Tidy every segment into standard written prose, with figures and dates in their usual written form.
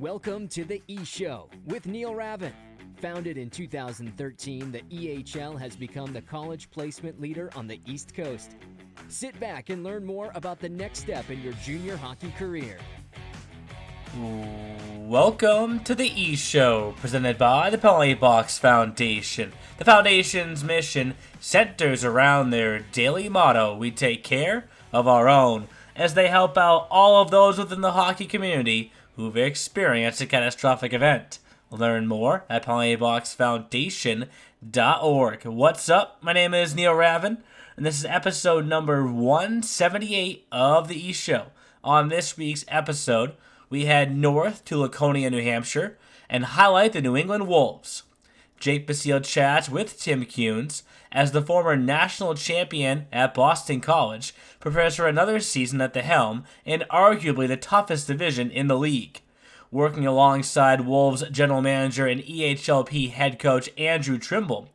Welcome to the E-Show with Neil Ravin. Founded in 2013, the EHL has become the college placement leader on the East Coast. Sit back and learn more about the next step in your junior hockey career. Welcome to the E-Show, presented by the Penalty Box Foundation. The Foundation's mission centers around their daily motto, we take care of our own, as they help out all of those within the hockey community who've experienced a catastrophic event. Learn more at penaltyboxfoundation.org. What's up? My name is Neil Ravin, and this is episode number 178 of the E-Show. On this week's episode, we head north to Laconia, New Hampshire, and highlight the New England Wolves. Jake Basile chats with Tim Kunes as the former national champion at Boston College prepares for another season at the helm in arguably the toughest division in the league. Working alongside Wolves general manager and EHLP head coach Andrew Trimble,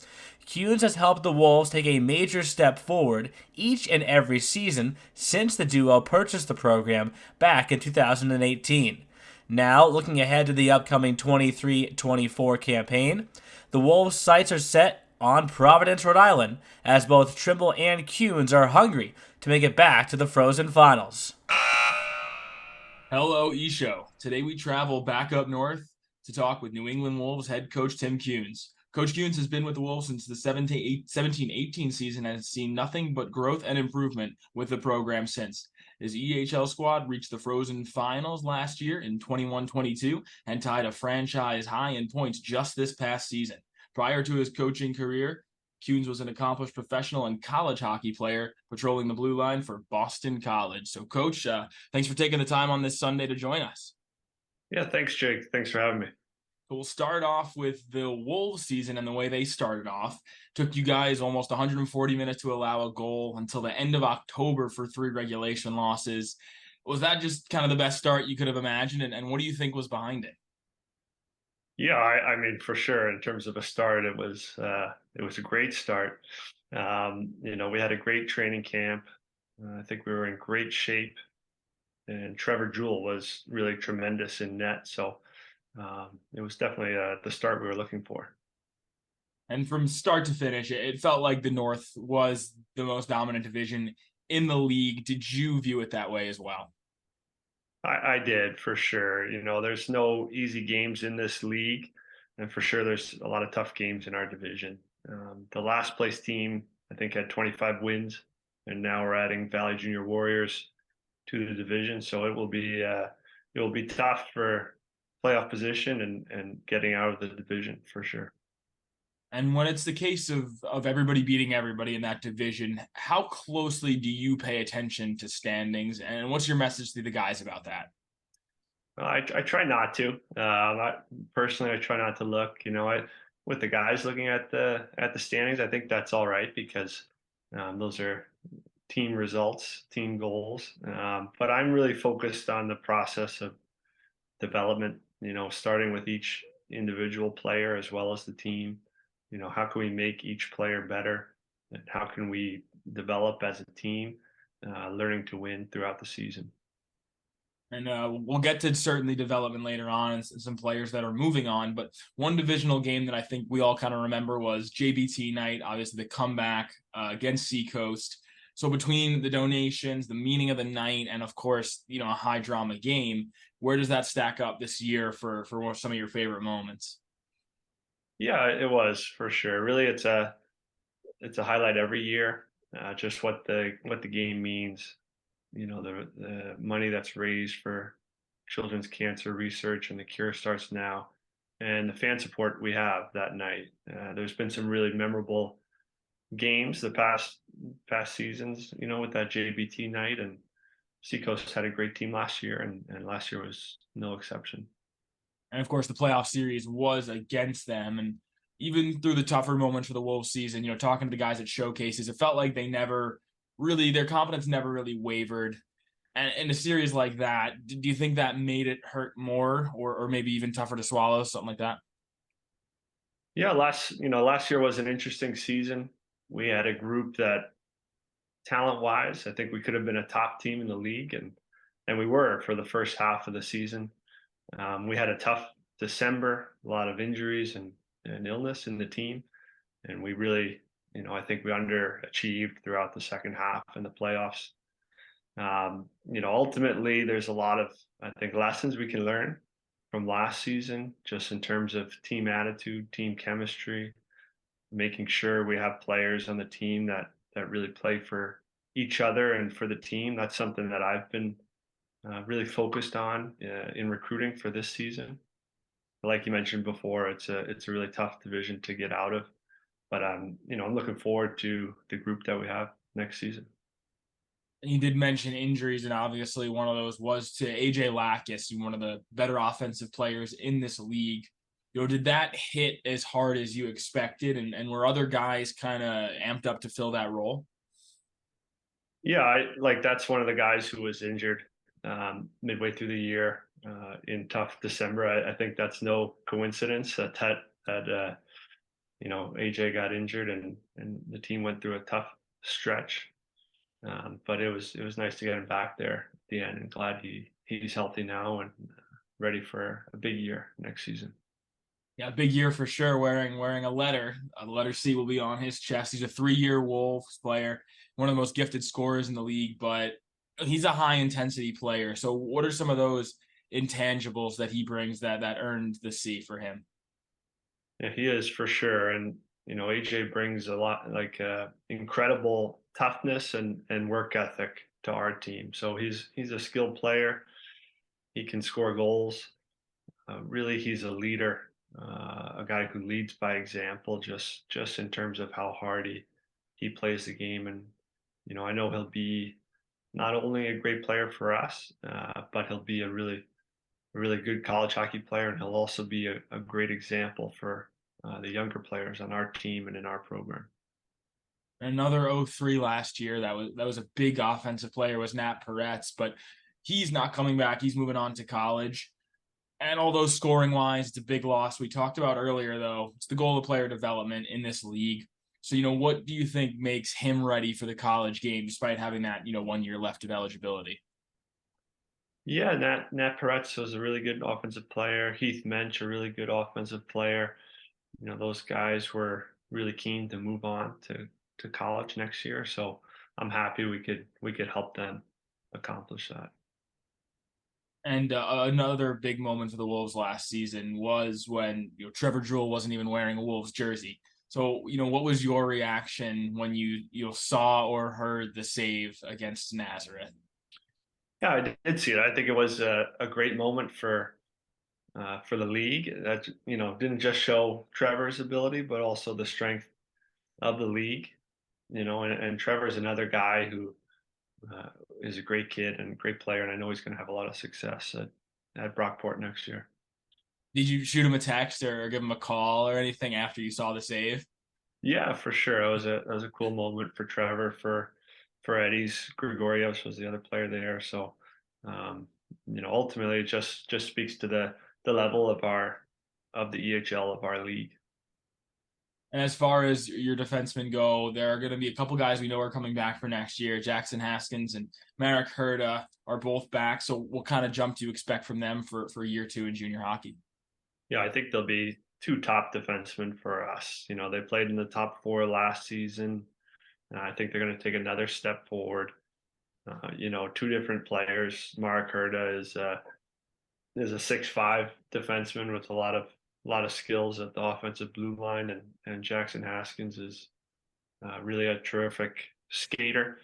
Kunes has helped the Wolves take a major step forward each and every season since the duo purchased the program back in 2018. Now, looking ahead to the upcoming 23-24 campaign, the Wolves' sights are set on Providence, Rhode Island, as both Trimble and Kunes are hungry to make it back to the Frozen Finals. Hello, E-Show. Today we travel back up north to talk with New England Wolves head coach Tim Kunes. Coach Kunes has been with the Wolves since the 17-18 season and has seen nothing but growth and improvement with the program since. His EHL squad reached the Frozen Finals last year in 21-22 and tied a franchise high in points just this past season. Prior to his coaching career, Kunes was an accomplished professional and college hockey player, patrolling the blue line for Boston College. So, Coach, thanks for taking the time on this Sunday to join us. Yeah, thanks, Jake. Thanks for having me. We'll start off with the Wolves season and the way they started off. Took you guys almost 140 minutes to allow a goal until the end of October for 3 regulation losses. Was that just kind of the best start you could have imagined? And what do you think was behind it? Yeah, I mean, for sure. In terms of a start, it was a great start. We had a great training camp. I think we were in great shape, and Trevor Jewell was really tremendous in net. So it was definitely the start we were looking for. And from start to finish, it felt like the North was the most dominant division in the league. Did you view it that way as well? I did, for sure. There's no easy games in this league, and for sure there's a lot of tough games in our division. The last place team, I think, had 25 wins, and now we're adding Valley Junior Warriors to the division. So it will be tough for playoff position and getting out of the division, for sure. And when it's the case of everybody beating everybody in that division, how closely do you pay attention to standings? And what's your message to the guys about that? I try not to. Personally, I try not to look. With the guys looking at the standings, I think that's all right because those are team results, team goals. But I'm really focused on the process of development. Starting with each individual player as well as the team. How can we make each player better, and how can we develop as a team, learning to win throughout the season. And we'll get to certainly development later on and some players that are moving on. But one divisional game that I think we all kind of remember was JBT night, obviously the comeback against Seacoast. So between the donations, the meaning of the night, and of course, a high drama game, where does that stack up this year for some of your favorite moments? Yeah, it was, for sure. Really, it's a highlight every year. Just what the game means. The money that's raised for children's cancer research and the cure starts now, and the fan support we have that night. There's been some really memorable games the past seasons. With that JBT night, and Seacoast had a great team last year, and last year was no exception. And of course, the playoff series was against them. And even through the tougher moments for the Wolves season, talking to the guys at showcases, it felt like their confidence never really wavered. And in a series like that, do you think that made it hurt more or maybe even tougher to swallow, something like that? Yeah, last year was an interesting season. We had a group that, talent-wise, I think we could have been a top team in the league, and we were for the first half of the season. We had a tough December, a lot of injuries and illness in the team, and we really, I think we underachieved throughout the second half in the playoffs. Ultimately, there's a lot of, I think, lessons we can learn from last season, just in terms of team attitude, team chemistry, making sure we have players on the team that really play for each other and for the team. That's something that I've been really focused on in recruiting for this season. Like you mentioned before, it's a really tough division to get out of, but I'm looking forward to the group that we have next season. And you did mention injuries, and obviously one of those was to AJ Lacus, one of the better offensive players in this league. Did that hit as hard as you expected, and were other guys kind of amped up to fill that role? Yeah, that's one of the guys who was injured midway through the year in tough December. I think that's no coincidence that AJ got injured and the team went through a tough stretch. But it was nice to get him back there at the end, and glad he's healthy now and ready for a big year next season. Yeah, big year for sure. Wearing a letter. The letter C will be on his chest. He's a 3-year Wolves player, one of the most gifted scorers in the league, but he's a high intensity player. So what are some of those intangibles that he brings that earned the C for him? Yeah, he is for sure. And, AJ brings a lot, like incredible toughness and work ethic to our team. So he's a skilled player. He can score goals. Really, he's a leader, a guy who leads by example, just in terms of how hard he plays the game. And, I know he'll be not only a great player for us, but he'll be a really good college hockey player, and he'll also be a great example for the younger players on our team and in our program. Another 03 last year that was a big offensive player was Nat Peretz, but he's not coming back. He's moving on to college. And although scoring wise, it's a big loss. We talked about earlier, though, it's the goal of player development in this league. So, what do you think makes him ready for the college game despite having that, 1 year left of eligibility? Yeah, Nat Peretz was a really good offensive player. Heath Mensch, a really good offensive player. Those guys were really keen to move on to college next year. So I'm happy we could help them accomplish that. And another big moment for the Wolves last season was when Trevor Jewell wasn't even wearing a Wolves jersey. So what was your reaction when you saw or heard the save against Nazareth? Yeah, I did see it. I think it was a great moment for the league. That didn't just show Trevor's ability, but also the strength of the league. And Trevor's another guy who is a great kid and great player, and I know he's going to have a lot of success at Brockport next year. Did you shoot him a text or give him a call or anything after you saw the save? Yeah, for sure. It was a cool moment for Trevor, for Eddie's Gregorios was the other player there. So, ultimately, it just speaks to the level of the EHL of our league. And as far as your defensemen go, there are going to be a couple guys we know are coming back for next year. Jackson Haskins and Marek Herda are both back. So what kind of jump do you expect from them for year 2 in junior hockey? Yeah, I think they'll be 2 top defensemen for us. They played in the top 4 last season. I think they're going to take another step forward. 2 different players. Marek Herda is a 6'5" defenseman with a lot of skills at the offensive blue line, and Jackson Haskins is really a terrific skater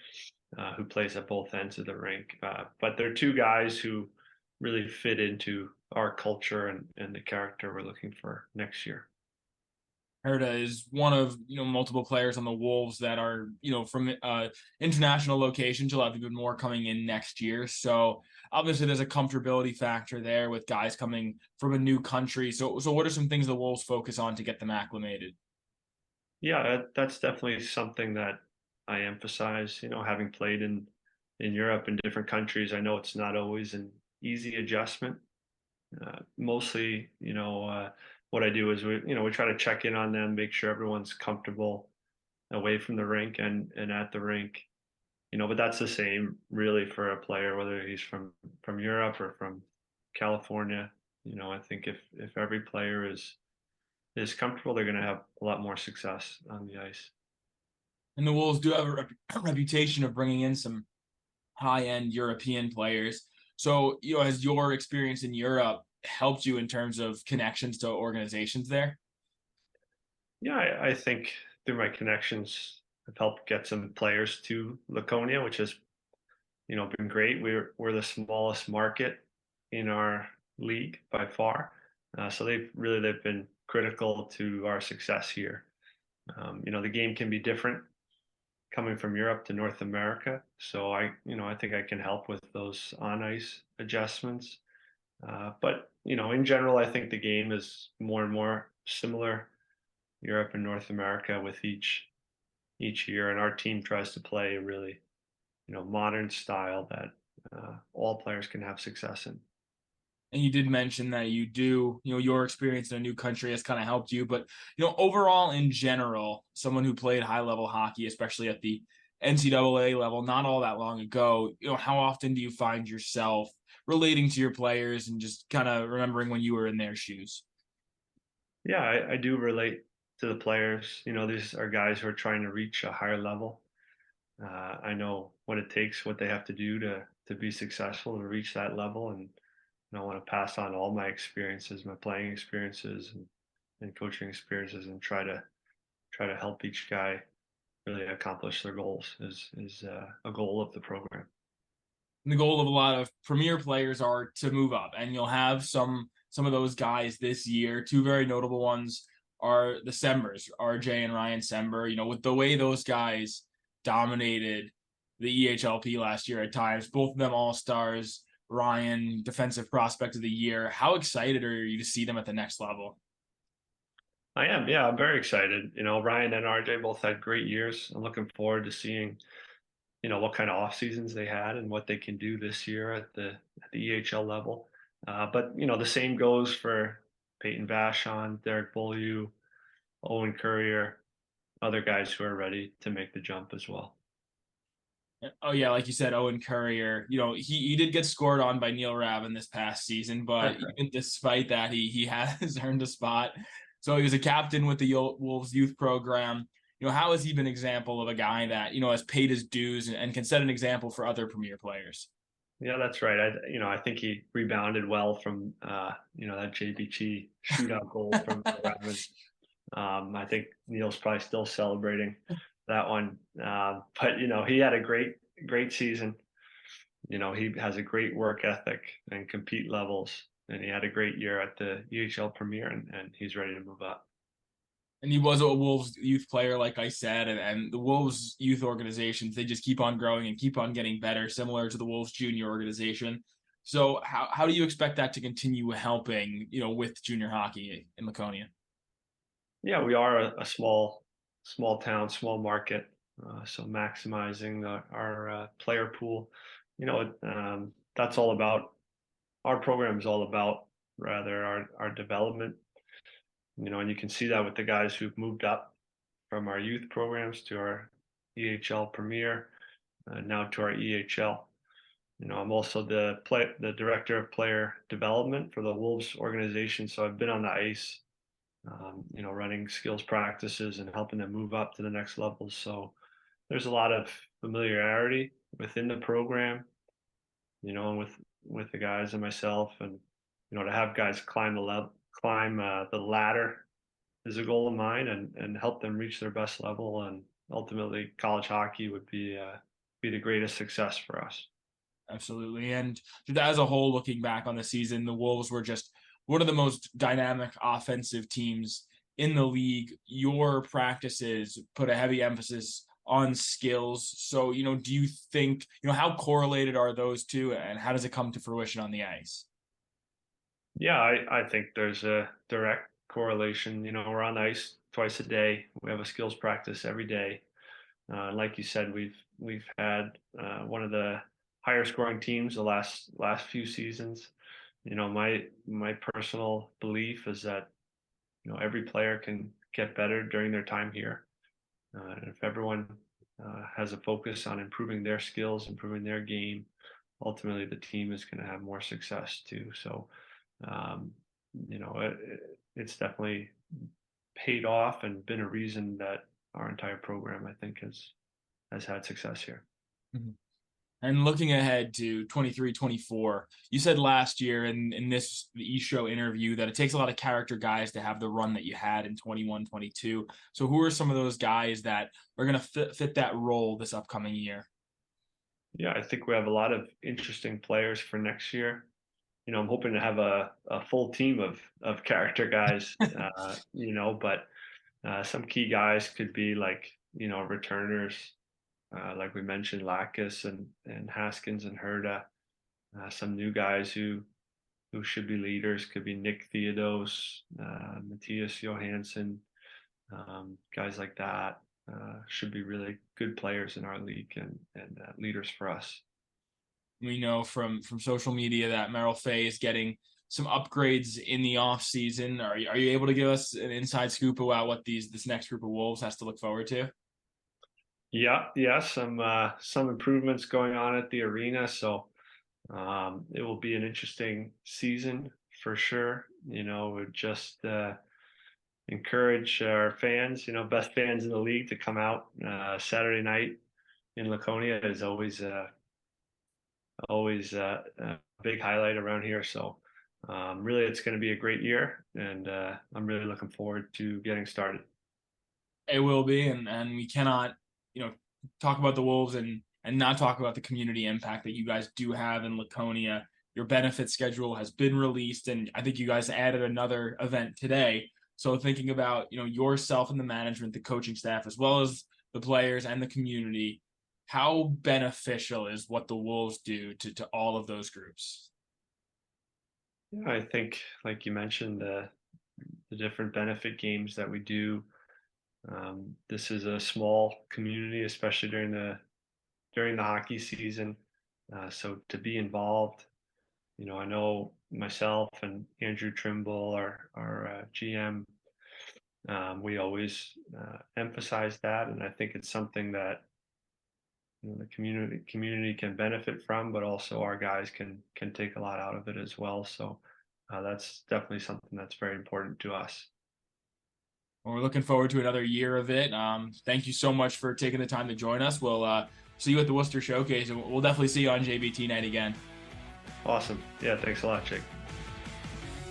who plays at both ends of the rink. But they're 2 guys who really fit into our culture and the character we're looking for next year. Herda is one of multiple players on the Wolves that are from international locations. You'll have even more coming in next year. So obviously there's a comfortability factor there with guys coming from a new country. So what are some things the Wolves focus on to get them acclimated? Yeah, that's definitely something that I emphasize. Having played in Europe in different countries, I know it's not always an easy adjustment. Mostly, what I do is we try to check in on them, make sure everyone's comfortable away from the rink and at the rink. But that's the same really for a player, whether he's from Europe or from California. I think if every player is comfortable, they're going to have a lot more success on the ice. And the Wolves do have a reputation of bringing in some high-end European players. So, has your experience in Europe helped you in terms of connections to organizations there? Yeah, I think through my connections, I've helped get some players to Laconia, which has been great. We're the smallest market in our league by far, so they've been critical to our success here. The game can be different coming from Europe to North America, so I think I can help with those on ice adjustments. But in general, I think the game is more and more similar Europe and North America with each year, and our team tries to play a really modern style that all players can have success in. And you did mention that you do, your experience in a new country has kind of helped you, but overall in general, someone who played high level hockey, especially at the NCAA level, not all that long ago, how often do you find yourself relating to your players and just kind of remembering when you were in their shoes? Yeah, I do relate to the players. These are guys who are trying to reach a higher level. I know what it takes, what they have to do to be successful to reach that level, and I want to pass on all my experiences, my playing experiences, and coaching experiences, and try to help each guy really accomplish their goals. Is a goal of the program. And the goal of a lot of premier players are to move up, and you'll have some of those guys this year. Two very notable ones are the Sembers, RJ and Ryan Sember. With the way those guys dominated the EHLP last year at times, both of them all-stars. Ryan, defensive prospect of the year. How excited are you to see them at the next level? I am, yeah, I'm very excited. Ryan and RJ both had great years. I'm looking forward to seeing what kind of off seasons they had and what they can do this year at the EHL level. But the same goes for Peyton Vachon, Derek Beaulieu, Owen Courier, other guys who are ready to make the jump as well. Oh yeah, like you said, Owen Courier. He did get scored on by Neil Ravin this past season, but even despite that, he has earned a spot. So he was a captain with the Wolves youth program. How has he been an example of a guy that has paid his dues and can set an example for other premier players? Yeah, that's right. I think he rebounded well from that JBG shootout goal from Ravin. I think Neil's probably still celebrating that one. But he had a great season. He has a great work ethic and compete levels, and he had a great year at the EHL Premier, and he's ready to move up. And he was a Wolves youth player, like I said, and the Wolves youth organizations, they just keep on growing and keep on getting better, similar to the Wolves junior organization. So how do you expect that to continue helping, with junior hockey in Laconia? Yeah, we are a small town, small market, so maximizing our player pool. That's all about our program is all about rather our development. And you can see that with the guys who've moved up from our youth programs to our EHL Premier, now to our EHL. I'm also the director of player development for the Wolves organization, so I've been on the ice, running skills practices and helping them move up to the next level. So there's a lot of familiarity within the program, and with the guys and myself, and to have guys climb the ladder is a goal of mine, and help them reach their best level, and ultimately college hockey would be the greatest success for us. Absolutely. And as a whole, looking back on the season, the Wolves were just one of the most dynamic offensive teams in the league. Your practices put a heavy emphasis on skills. So, do you think, how correlated are those two, and how does it come to fruition on the ice? Yeah, I think there's a direct correlation. We're on ice twice a day. We have a skills practice every day. Like you said, we've had one of the higher scoring teams the last few seasons. My personal belief is that every player can get better during their time here. And if everyone has a focus on improving their skills, improving their game, ultimately the team is going to have more success too. So It's definitely paid off and been a reason that our entire program, I think, has had success here. Mm-hmm. And looking ahead to 23-24, you said last year in the East Show interview that it takes a lot of character guys to have the run that you had in 21-22. So who are some of those guys that are going to fit that role this upcoming year? Yeah, I think we have a lot of interesting players for next year. I'm hoping to have a full team of character guys, but some key guys could be like, returners, like we mentioned, Lacus and Haskins and Herda. Some new guys who should be leaders could be Nick Theodos, Matthias Johansson, guys like that should be really good players in our league and leaders for us. We know from social media that Merrill Fay is getting some upgrades in the off season. Are you able to give us an inside scoop about what this next group of Wolves has to look forward to? Yeah, some improvements going on at the arena, so it will be an interesting season for sure. We just encourage our fans, best fans in the league, to come out. Saturday night in Laconia is always a big highlight around here. So really, it's going to be a great year, and I'm really looking forward to getting started. It will be, and we cannot, talk about the Wolves and not talk about the community impact that you guys do have in Laconia. Your benefit schedule has been released, and I think you guys added another event today. So thinking about, yourself and the management, the coaching staff, as well as the players and the community, how beneficial is what the Wolves do to all of those groups? Yeah, I think, like you mentioned, the different benefit games that we do. This is a small community, especially during the hockey season. So to be involved, I know myself and Andrew Trimble, our GM, we always emphasize that, and I think it's something that the community can benefit from, but also our guys can take a lot out of it as well. So that's definitely something that's very important to us. Well, we're looking forward to another year of it. Thank you so much for taking the time to join us. We'll see you at the Worcester Showcase, and we'll definitely see you on JBT night again. Awesome. Yeah, thanks a lot, Jake.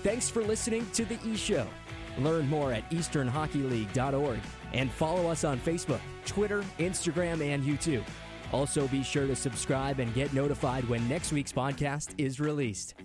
Thanks for listening to The E-Show. Learn more at easternhockeyleague.org and follow us on Facebook, Twitter, Instagram, and YouTube. Also, be sure to subscribe and get notified when next week's podcast is released.